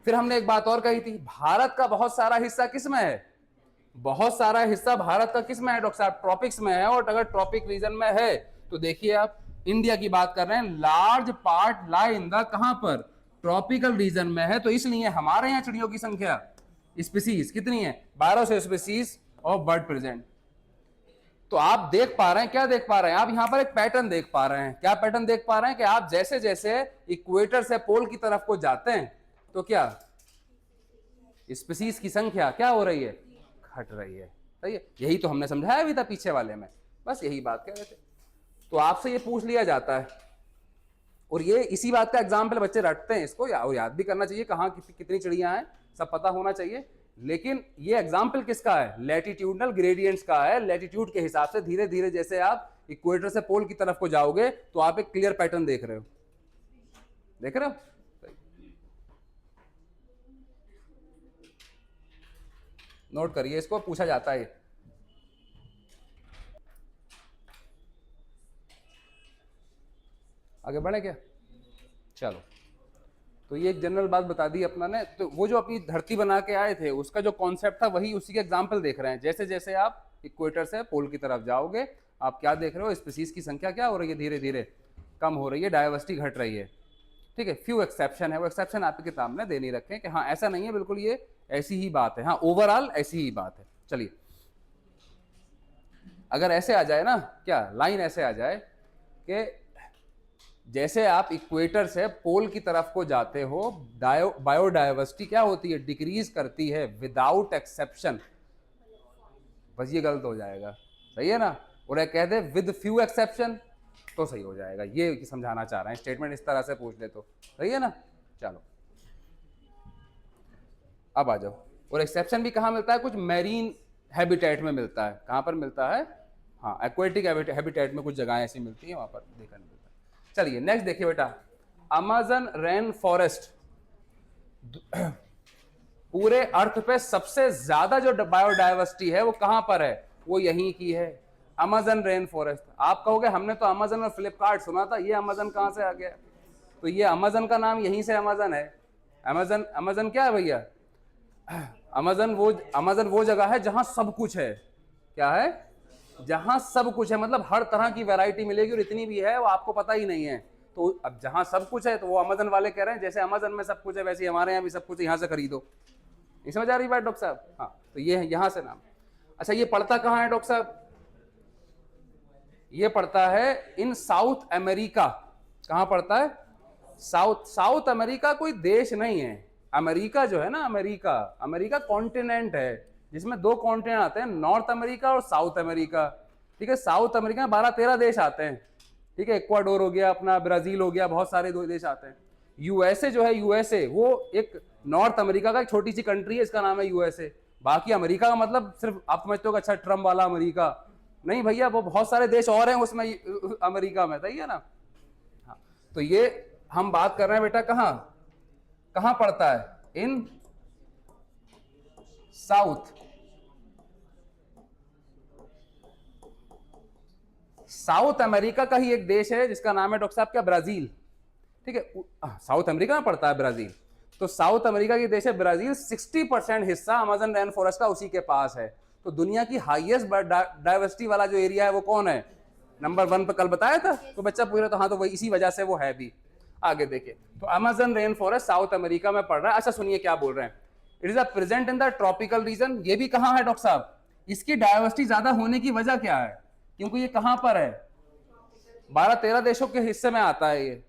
फिर हमने एक बात और कही थी, भारत का बहुत सारा हिस्सा किसमें है? बहुत सारा हिस्सा भारत का किसमें है डॉक्टर साहब? ट्रॉपिक्स में है। और अगर ट्रॉपिक रीजन में है तो देखिए आप इंडिया की बात कर रहे हैं, large part lie in the कहां पर? ट्रॉपिकल रीजन में है। तो इसलिए हमारे यहां चिड़ियों की संख्या, स्पीसीज कितनी है? 1200 स्पीसीज ऑफ बर्ड प्रेजेंट। तो आप देख पा रहे हैं, क्या देख पा रहे हैं आप? यहां पर एक पैटर्न देख पा रहे हैं। क्या पैटर्न देख पा रहे हैं? कि आप जैसे जैसे इक्वेटर से पोल की तरफ को जाते हैं तो क्या स्पीसीज की संख्या क्या हो रही है? घट रही है। सही है, यही तो हमने समझाया भी था पीछे वाले में, बस यही बात कह रहे थे। तो आपसे ये पूछ लिया जाता है, और ये इसी बात का एग्जाम्पल बच्चे रटते हैं, इसको याद भी करना चाहिए, कहाँ कितनी चिड़ियां हैं सब पता होना चाहिए। लेकिन ये एग्जाम्पल किसका है? लैटिट्यूडनल ग्रेडियंट्स का है। लैटिट्यूड के हिसाब से धीरे धीरे जैसे आप इक्वेटर से पोल की तरफ को जाओगे तो आप एक क्लियर पैटर्न देख रहे हो। देख रहे हो? नोट करिए, इसको पूछा जाता है। आगे बढ़े क्या? चलो, तो ये एक जनरल बात बता दी अपना ने। तो वो जो अपनी धरती बना के आए थे उसका जो कॉन्सेप्ट था वही उसी के एग्जाम्पल देख रहे हैं। जैसे जैसे आप इक्वेटर से पोल की तरफ जाओगे आप क्या देख रहे हो? स्पीसीज की संख्या क्या हो रही है? धीरे धीरे कम हो रही है, डायवर्सिटी घट रही है। ठीक है, फ्यू एक्सेप्शन है, वो एक्सेप्शन आपकी किताब में दे नहीं रखे कि हाँ ऐसा नहीं है, बिल्कुल ये ऐसी ही बात है। हाँ ओवरऑल ऐसी ही बात है। चलिए, अगर ऐसे आ जाए ना, क्या लाइन ऐसे आ जाए कि जैसे आप इक्वेटर से पोल की तरफ को जाते हो, बायोडायवर्सिटी क्या होती है, डिक्रीज करती है विदाउट एक्सेप्शन। बस ये गलत हो जाएगा, सही है ना। और कह दे विद फ्यू एक्सेप्शन तो सही हो जाएगा। ये समझाना चाह रहे हैं, स्टेटमेंट इस तरह से पूछ ले तो सही है ना। चलो अब आ जाओ। और एक्सेप्शन भी कहाँ मिलता है, कुछ मैरीन हैबिटेट में मिलता है। कहाँ पर मिलता है, हाँ एक्वेटिक हैबिटेट में कुछ जगह ऐसी मिलती है, वहां पर देखा नहीं मिलता। चलिए नेक्स्ट देखिए बेटा, अमेज़न रेन फॉरेस्ट, पूरे अर्थ पे सबसे ज्यादा जो बायोडायवर्सिटी है वो कहां पर है, वो यहीं की है, अमेज़न रेन फॉरेस्ट। आप कहोगे हमने तो अमेज़न और फ्लिपकार्ट सुना था, ये अमेज़न कहां से आ गया। तो ये अमेज़न का नाम यहीं से अमेज़न है। अमेज़न, अमेज़न क्या है भैया, अमेज़न वो जगह है जहां सब कुछ है। क्या है, जहां सब कुछ है, मतलब हर तरह की वैरायटी मिलेगी, और इतनी भी है वो आपको पता ही नहीं है। तो अब जहां सब कुछ है तो वो अमेज़न वाले कह रहे हैं जैसे अमेज़न में सब कुछ है वैसे हमारे यहाँ भी सब कुछ है, यहां से खरीदो। नहीं समझ आ रही बात डॉक्टर साहब। हाँ तो ये यहां से नाम। अच्छा ये पड़ता कहां है डॉक्टर साहब, ये पड़ता है इन साउथ अमेरिका। कहां पड़ता है, साउथ अमेरिका कोई देश नहीं है। अमेरिका जो है ना, अमेरिका, अमेरिका कॉन्टिनेंट है जिसमें दो कॉन्टिनेंट आते हैं, नॉर्थ अमेरिका और साउथ अमेरिका। ठीक है, साउथ अमेरिका में 12-13 देश आते हैं। ठीक है, इक्वाडोर हो गया, अपना ब्राजील हो गया, बहुत सारे दो देश आते हैं। यूएसए जो है, यूएसए वो एक नॉर्थ अमेरिका का एक छोटी सी कंट्री है, इसका नाम है यूएसए। बाकी अमेरिका का मतलब सिर्फ आप समझते हो अच्छा ट्रम्प वाला अमेरिका, नहीं भैया, वो बहुत सारे देश और हैं उसमें अमेरिका में, सही है ना। हाँ तो ये हम बात कर रहे हैं बेटा कहां, कहां पड़ता है, इन साउथ, साउथ अमेरिका का ही एक देश है जिसका नाम है डॉक्टर साहब क्या, ब्राजील। ठीक है, साउथ अमेरिका में पड़ता है ब्राजील। तो साउथ अमेरिका की देश है ब्राजील, 60% हिस्सा अमेज़न रेन फॉरेस्ट का उसी के पास है। तो दुनिया की हाईएस्ट डाइवर्सिटी वाला जो एरिया है वो कौन है, नंबर 1 पे कल बताया था। तो बच्चा पूछ रहा, तो हाँ तो वही इसी वजह से वो है भी। आगे देखिए, तो Amazon rain forest south America में पड़ रहा है। अच्छा सुनिए क्या बोल रहे हैं, it is a present in the tropical reason. ये भी कहां है डॉक्टर साहब, इसकी डाइवर्सिटी ज्यादा होने की वजह क्या है, क्योंकि ये कहां पर है, 12-13 देशों के हिस्से में आता है ये।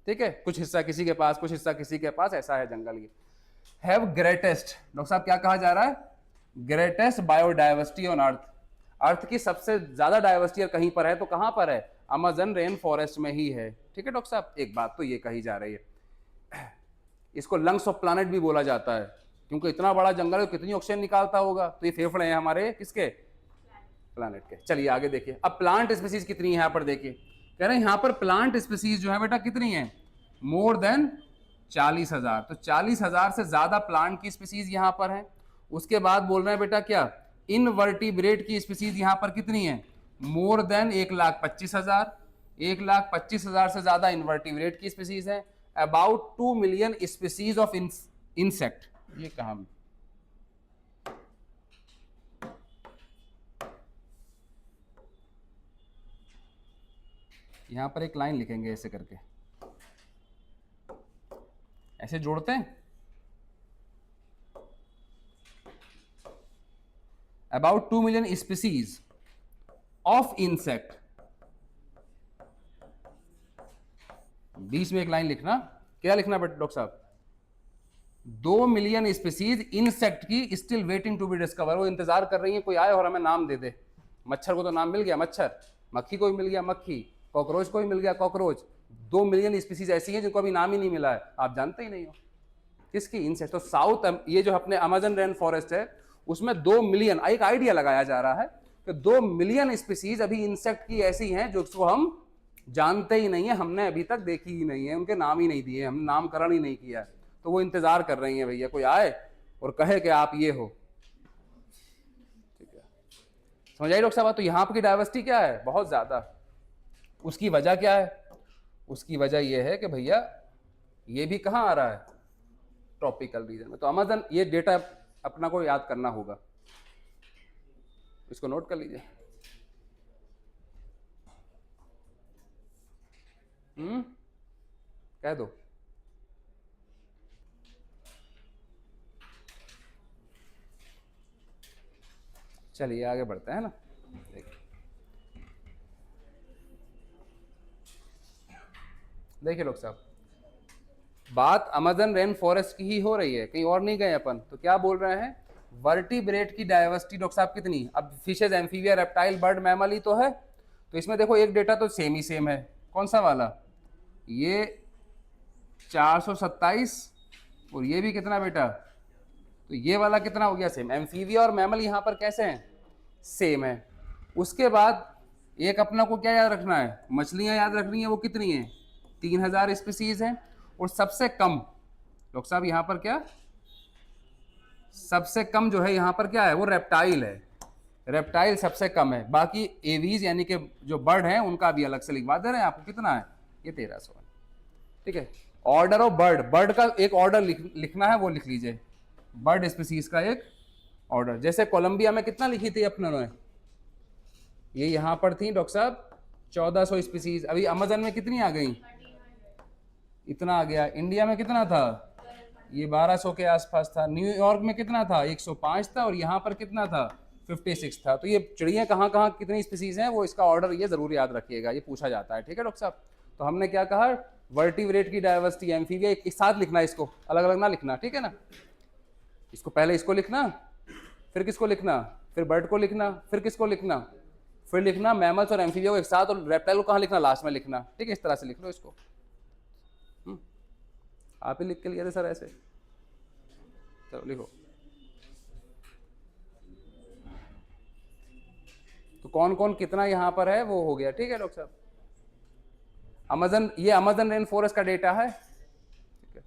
ठीक है, कुछ हिस्सा किसी के पास, कुछ हिस्सा किसी के पास, ऐसा है जंगल ये। हैव ग्रेटेस्ट, डॉक्टर साहब क्या कहा जा रहा है, ग्रेटेस्ट बायोडाइवर्सिटी ऑन अर्थ। अर्थ की सबसे ज्यादा डाइवर्सिटी कहीं पर है तो कहां पर है, अमेज़न रेन फॉरेस्ट में ही है। ठीक है डॉक्टर साहब, एक बात तो ये कही जा रही है। इसको लंग्स ऑफ प्लानट भी बोला जाता है, क्योंकि इतना बड़ा जंगल है, कितनी ऑक्सीजन निकालता होगा। तो ये फेफड़े हैं हमारे किसके, प्लानट के। चलिए आगे देखिए, अब प्लांट स्पीसीज कितनी है यहाँ पर देखिए, कह रहे हैं यहाँ पर प्लांट स्पीसीज जो है बेटा कितनी है, मोर देन 40,000। तो 40,000 से ज्यादा प्लांट की स्पीसीज यहाँ पर है। उसके बाद बोल रहे हैं बेटा क्या, इनवर्टिब्रेट की स्पीसीज यहाँ पर कितनी है, मोर देन 1,25,000। 1,25,000 से ज्यादा इनवर्टिब्रेट की स्पीसीज है। About 2 million species of insect. ये कहा, यहां पर एक लाइन लिखेंगे ऐसे करके, ऐसे जोड़ते हैं, about 2 million species of insect, बीच में एक लाइन लिखना। क्या लिखना बेटा डॉक्टर साहब, 2 मिलियन स्पीसीज इंसेक्ट की still waiting to be discover, वो इंतजार कर रही है कोई आए और हमें नाम दे दे। मच्छर को तो नाम मिल गया मच्छर, मक्खी को भी मिल गया मक्खी, कॉकरोच को भी मिल गया कॉकरोच। 2 मिलियन स्पीसीज ऐसी हैं जिनको अभी नाम ही नहीं मिला है, आप जानते ही नहीं हो किसकी, इंसेक्ट। तो साउथ, ये जो अपने अमेज़न रेन फॉरेस्ट है उसमें 2 मिलियन, एक आइडिया लगाया जा रहा है कि 2 मिलियन स्पीसीज अभी इंसेक्ट की ऐसी हैं जो उसको हम जानते ही नहीं है, हमने अभी तक देखी ही नहीं है, उनके नाम ही नहीं दिए, हमने नामकरण ही नहीं किया। तो वो इंतजार कर रही है भैया कोई आए और कहे कि आप ये हो। ठीक है, समझ आई डॉक्टर साहब। तो यहाँ की डाइवर्सिटी क्या है, बहुत ज्यादा। उसकी वजह क्या है, उसकी वजह यह है कि भैया ये भी कहाँ आ रहा है, ट्रॉपिकल रीजन में। तो अमेज़न, ये डेटा अपना को याद करना होगा, इसको नोट कर लीजिए। कह दो, चलिए आगे बढ़ते हैं ना। देखिए देखिए डॉक्टर साहब, बात अमेजन रेन फॉरेस्ट की ही हो रही है, कहीं और नहीं गए अपन। तो क्या बोल रहे हैं, वर्टिब्रेट की डायवर्सिटी डॉक्टर साहब कितनी, अब fishes, amphibia, reptile, bird, mammal ही तो है। तो इसमें देखो एक डेटा तो सेम ही सेम है, कौन सा वाला, ये 427, और ये भी कितना बेटा, तो ये वाला कितना हो गया सेम। एम्फीबिया और मैमल यहाँ पर कैसे हैं, सेम है। उसके बाद एक अपना को क्या याद रखना है, मछलियां याद रखनी है, वो कितनी है, 3000 स्पीसीज हैं। और सबसे कम डॉक्टर साहब यहाँ पर क्या, सबसे कम जो है यहाँ पर क्या है, वो रेप्टाइल है। रेप्टाइल सबसे कम है, बाकी एवीज यानी कि जो बर्ड हैं उनका भी अलग से लिखवा दे रहे हैं आपको, कितना है, ये 1300 है। ठीक है, ऑर्डर ऑफ बर्ड, बर्ड का एक ऑर्डर लिखना है, वो लिख लीजिए, बर्ड स्पीसीज का एक ऑर्डर। जैसे कोलंबिया में कितना लिखी थी अपने ने, ये यहां पर थी डॉक्टर साहब 1400 स्पीसीज, अभी अमेजन में कितनी आ गई, इतना आ गया। इंडिया में कितना था, ये 1200 के आसपास था। न्यूयॉर्क में कितना था, 105 था, और यहाँ पर कितना था, 56 था। तो ये चिड़िया कहाँ कहाँ कितनी स्पीसीज हैं, वो इसका ऑर्डर ये जरूर याद रखिएगा, ये पूछा जाता है। ठीक है डॉक्टर साहब, तो हमने क्या कहा, वर्टिब्रेट की डायवर्सिटी, एम्फीबिया, एक साथ लिखना है, इसको अलग अलग ना लिखना, ठीक है ना। इसको पहले इसको लिखना, फिर किसको लिखना, फिर बर्ड को लिखना, फिर किसको लिखना, फिर लिखना मैमल्स और एम्फीबिया को एक साथ, और रेप्टाइल को कहाँ लिखना, लास्ट में लिखना। ठीक है, इस तरह से लिख लो इसको। आप ही लिख के लिए थे सर ऐसे, चलो लिखो। तो कौन कौन कितना यहां पर है वो हो गया। ठीक है डॉक्टर साहब, अमेजन, ये अमेजन रेन फॉरेस्ट का डेटा है। ठीक है,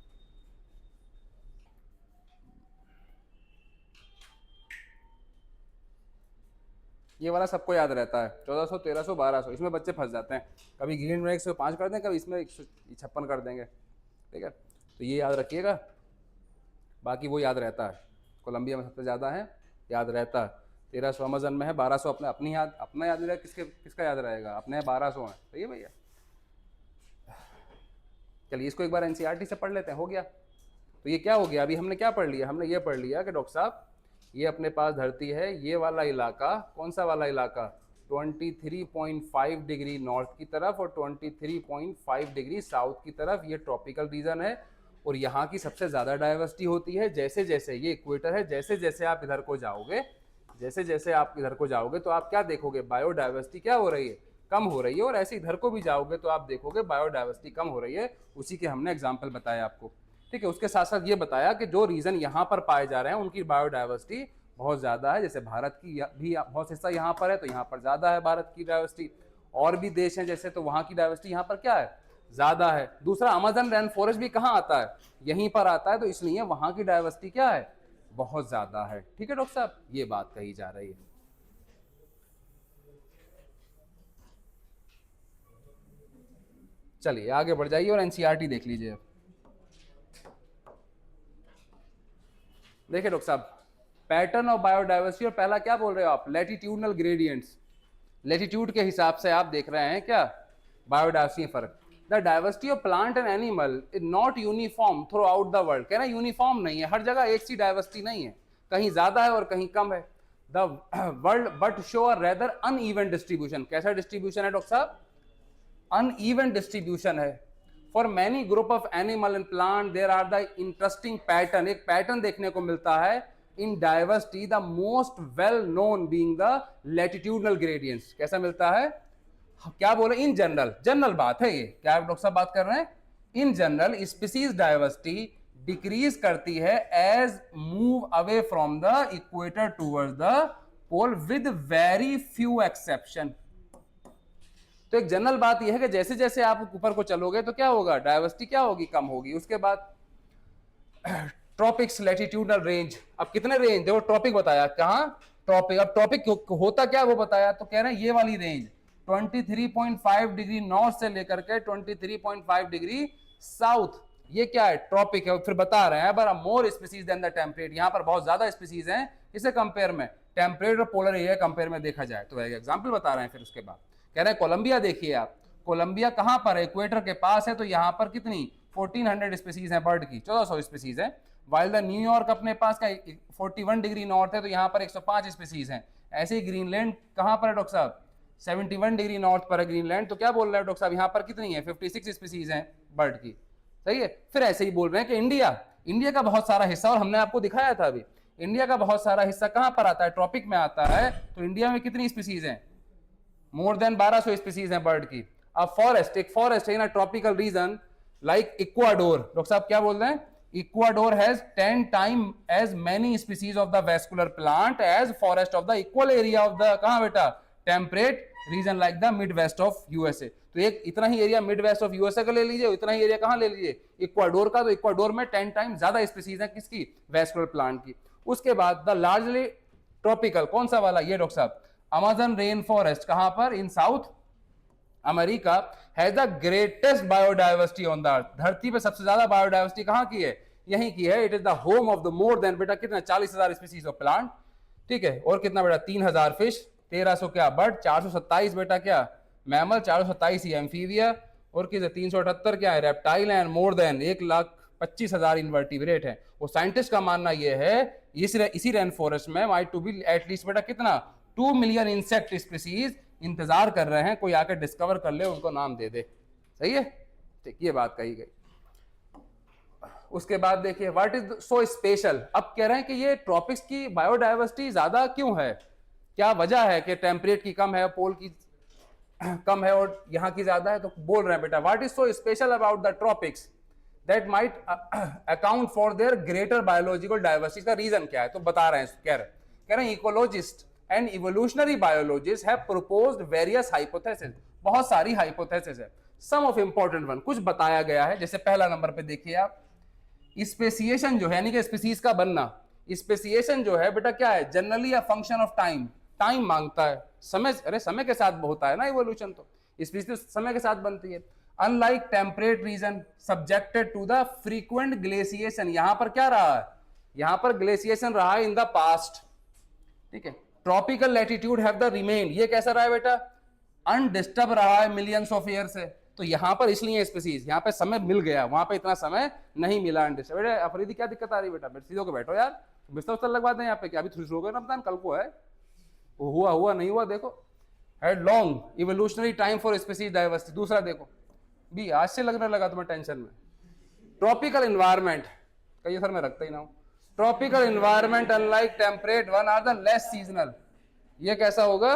ये वाला सबको याद रहता है, 1400, 1300, 1200, इसमें बच्चे फंस जाते हैं, कभी ग्रीन में 105 कर देंगे, कभी इसमें 156 कर देंगे। ठीक है, तो ये याद रखिएगा, बाकी वो याद रहता है। कोलंबिया में सबसे ज़्यादा है, याद रहता है। 1300 अमेजन में है, 1200 अपने याद, अपना याद नहीं रहेगा, किसका याद रहेगा, अपने 1200 है। सही है भैया, चलिए इसको एक बार एनसीईआरटी से पढ़ लेते हैं, हो गया। तो ये क्या हो गया, अभी हमने क्या पढ़ लिया, हमने ये पढ़ लिया कि डॉक्टर साहब ये अपने पास धरती है, ये वाला इलाका, कौन सा वाला इलाका, 23.5 डिग्री नॉर्थ की तरफ और 23.5 डिग्री साउथ की तरफ, ये ट्रॉपिकल रीजन है। और यहाँ की सबसे ज़्यादा डाइवर्सिटी होती है। जैसे जैसे ये इक्वेटर है, जैसे जैसे आप इधर को जाओगे, जैसे जैसे आप इधर को जाओगे तो आप क्या देखोगे, बायोडाइवर्सिटी क्या हो रही है, कम हो रही है। और ऐसे इधर को भी जाओगे तो आप देखोगे बायोडाइवर्सिटी कम हो रही है। उसी के हमने एग्जाम्पल बताया आपको। ठीक है, उसके साथ साथ ये बताया कि जो रीजन यहाँ पर पाए जा रहे हैं उनकी बायोडाइवर्सिटी बहुत ज़्यादा है। जैसे भारत की भी बहुत हिस्सा यहाँ पर है, तो यहाँ पर ज़्यादा है भारत की डाइवर्सिटी। और भी देश हैं जैसे, तो वहाँ की डाइवर्सिटी यहाँ पर क्या है, ज़्यादा है। दूसरा, अमेजन रेन फॉरेस्ट भी कहाँ आता है, यहीं पर आता है, तो इसलिए वहाँ की डाइवर्सिटी क्या है, बहुत ज़्यादा है। ठीक है डॉक्टर साहब, ये बात कही जा रही है। चलिए आगे बढ़ जाइए और एनसीईआरटी देख लीजिए। देखिए डॉक्टर साहब, पैटर्न ऑफ बायोडाइवर्सिटी, और पहला क्या बोल रहे हो आप, लैटिट्यूडनल ग्रेडियंट्स, लैटिट्यूड के हिसाब से आप देख रहे हैं क्या बायोडाइवर्सिटी फर्क। The diversity of plant and animal is not uniform through out the world, कहना यूनिफॉर्म नहीं है, हर जगह एक सी डाइवर्सिटी नहीं है, कहीं ज्यादा है और कहीं कम है। The world but show a rather uneven distribution, कैसा डिस्ट्रीब्यूशन है डॉक्टर साहब, अनइवन डिस्ट्रीब्यूशन है। For many group of animal and plant there are the interesting pattern, एक पैटर्न देखने को मिलता है in diversity, the most well known being the latitudinal gradients. कैसा मिलता है, क्या बोले, इन जनरल, जनरल बात है ये, क्या डॉक्टर साहब बात कर रहे हैं, in general species diversity decrease करती है as move away from the equator towards the pole with very few exception. तो एक जनरल बात यह है कि जैसे जैसे आप ऊपर को चलोगे तो क्या होगा, डाइवर्सिटी क्या होगी, कम होगी। उसके बाद ट्रॉपिक्स, लैटिट्यूडनल रेंज, अब कितने रेंज, देखो ट्रॉपिक बताया, कहां ट्रॉपिक, अब ट्रॉपिक होता क्या वो बताया, तो कह रहे हैं ये वाली रेंज 23.5 डिग्री नॉर्थ से लेकर के 23.5 डिग्री साउथ, ये क्या है, ट्रॉपिक है। फिर बता रहे हैं but more species than the temperate, यहां पर बहुत ज्यादा स्पीसीज हैं इसे कंपेयर में, टेम्परेट और पोलर एरिया कंपेयर में देखा जाए तो। एग्जाम्पल बता रहे हैं, फिर उसके बाद कह रहे हैं कोलंबिया देखिए आप, कोलंबिया कहां पर है, इक्वेटर के पास है, तो यहां पर कितनी 1400 स्पीसीज है बर्ड की, 1400 स्पीसीज है। वाइल द न्यूयॉर्क अपने पास का 41 डिग्री नॉर्थ है, तो यहां पर 105 स्पीसीज हैं। ऐसे ही ग्रीनलैंड कहां पर है डॉक्टर साहब, 71 डिग्री नॉर्थ पर है ग्रीनलैंड, तो क्या बोल रहा है डॉक्टर साहब यहाँ पर कितनी है, 56 स्पीसीज हैं बर्ड की, सही है। फिर ऐसे ही बोल रहे हैं कि इंडिया का बहुत सारा हिस्सा, और हमने आपको दिखाया था अभी, इंडिया का बहुत सारा हिस्सा कहां पर आता है, ट्रॉपिक में आता है, तो इंडिया में कितनी स्पीसीज हैं, मोर देन 1200 स्पीसीज हैं बर्ड की। अब फॉरेस्ट, एक फॉरेस्ट है in a tropical region like Ecuador, doctor साहब क्या बोल रहे हैं, Ecuador has 10 time as many species of the vascular plant as forest of the equal area of the, कहां बेटा, temperate region like the mid waste of USA. तो एक इतना ही area mid waste of USA का ले लीजिए, इतना ही एरिया कहां ले लीजिए, इक्वाडोर का, तो इक्वाडोर में 10 टाइम ज्यादा स्पीसीज है किसकी, वेस्कुलर प्लांट की। उसके बाद द लार्जली ट्रॉपिकल, कौन सा वाला, ये डॉक्टर साहब, अमेज़न रेन फॉरेस्ट, कहां पर, in South America, has the greatest biodiversity on the earth, धरती पे सबसे ज्यादा बायोडाइवर्सिटी कहां की है, यहीं की है। It is the home of the more than, बेटा कितना, 40,000 स्पीसीज ऑफ प्लांट, ठीक है, और कितना बेटा, 3,000 फिश, 1300 क्या बर्ड, 427 बेटा क्या मैमल, 427 ही एम्फीबिया, और कितने 378 क्या है reptile, and more than 1,25,000 invertebrate है। वो साइंटिस्ट का मानना ये है इसी रेन फॉरेस्ट में माइट टू बी एटलीस्ट बेटा कितना, 2 मिलियन इंसेक्ट स्पीसीज इंतजार कर रहे हैं, कोई आकर डिस्कवर कर ले, उनको नाम दे दे, सही है, ठीक, ये बात कही गई। उसके बाद देखिए व्हाट इज सो स्पेशल, अब कह रहे हैं कि ये ट्रॉपिक्स की बायोडाइवर्सिटी ज्यादा क्यों है, क्या वजह है कि टेम्परेट की कम है, पोल की कम है और यहां की ज्यादा है, तो बोल रहे हैं बेटा what is so special about the tropics that might account for their greater biological diversity, का रीजन क्या है, तो बता रहे हैं, कह रहे हैं ecologist and evolutionary biologist have proposed various hypothesis, बहुत सारी हाइपोथेसिस है, सम ऑफ इंपॉर्टेंट वन, कुछ बताया गया है। जैसे पहला नंबर पे देखिए आप, स्पेसिएशन जो है, यानी कि स्पीसीज का बनना, स्पेसिएशन जो है बेटा क्या है, generally a function of time, time मांगता है, समय, अरे समय के साथ होता है ना इवोल्यूशन, तो स्पीसीज समय के साथ बनती है। Unlike temperate region subjected to the frequent glaciation, यहां पर क्या रहा है, यहां पर ग्लेशिएशन रहा है इन द पास्ट, ठीक है। Tropical latitude have the remain, ये कैसा रहा है बेटा, अनडिस्टर्ब रहा है मिलियंस ऑफ ईयर से, तो यहां पर इसलिए स्पीसीज, यहां पे समय मिल गया, वहां पे इतना समय नहीं मिला अनडिस्टर्ब। बेटा अफरीदी क्या दिक्कत आ रही है बेटा, सीधो के बैठो यार, बिस्तर उस्तर लगवा दें यहाँ पे, क्या अभी थोड़ी शुरू हो गए ना, बताएं कल को है, वो हुआ नहीं हुआ, देखो had long evolutionary time for species diversity. दूसरा देखो भी, आज से लगने लगा तुम्हें टेंशन में, ट्रॉपिकल इन्वायरमेंट, कहिए सर मैं रखता ही ना हूं, tropical environment unlike temperate one are the less seasonal, ये कैसा होगा,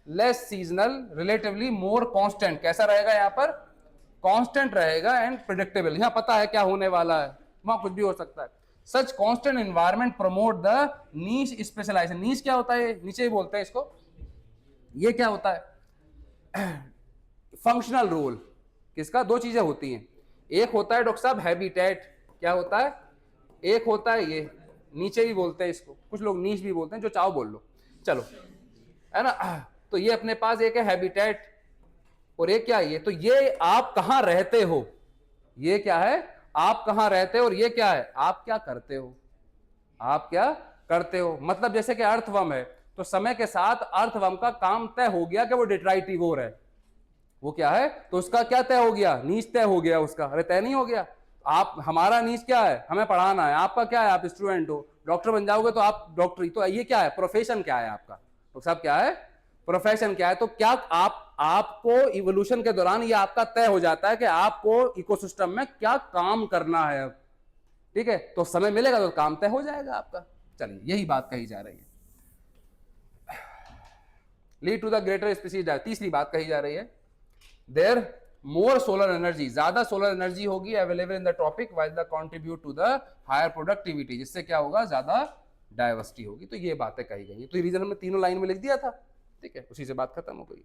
less seasonal, relatively more constant, कैसा रहेगा यहाँ पर, कांस्टेंट रहेगा, एंड प्रेडिक्टेबल, यहाँ पता है क्या होने वाला है, वहां कुछ भी हो सकता है। Such constant environment promote the niche specialization, niche क्या होता है, नीचे ही बोलते हैं इसको, ये क्या होता है, फंक्शनल रोल, किसका, दो चीजें होती हैं, एक होता है डॉक्टर साहब हैबिटेट, क्या होता है, एक होता है ये नीचे भी बोलते हैं इसको, कुछ लोग नीश भी बोलते हैं, जो चाहो बोल लो, चलो, है ना। तो ये अपने पास एक है हैबिटेट, और एक क्या है, ये तो ये आप कहां रहते हो, ये क्या है, आप कहां रहते हो, और ये क्या है, आप क्या करते हो, आप क्या करते हो। मतलब जैसे कि अर्थवर्म है, तो समय के साथ अर्थवर्म का काम तय हो गया कि वो डिट्राइटिवोर है, वो क्या है, तो उसका क्या तय हो गया, नीच तय हो गया उसका, अरे तय नहीं हो गया, आप, हमारा नीच क्या है, हमें पढ़ाना है, आपका क्या है, आप स्टूडेंट हो, डॉक्टर बन जाओगे तो आप डॉक्टरी, तो ये क्या है, प्रोफेशन क्या है आपका, तो सब क्या है, प्रोफेशन क्या है। तो क्या आपको इवोल्यूशन के दौरान ये आपका तय हो जाता है कि आपको इकोसिस्टम में क्या काम करना है, अब ठीक है, तो समय मिलेगा तो काम तय हो जाएगा आपका। चलिए यही बात कही जा रही है, lead to the greater species. तीसरी बात कही जा रही है, देयर मोर सोलर एनर्जी, ज्यादा सोलर एनर्जी होगी available in the tropic while the contribute to the higher productivity, जिससे क्या होगा, ज्यादा डाइवर्सिटी होगी। तो ये बातें कही गई, तो ये रीजन हमने तीनों लाइन में लिख दिया था, ठीक है, उसी से बात खत्म हो गई।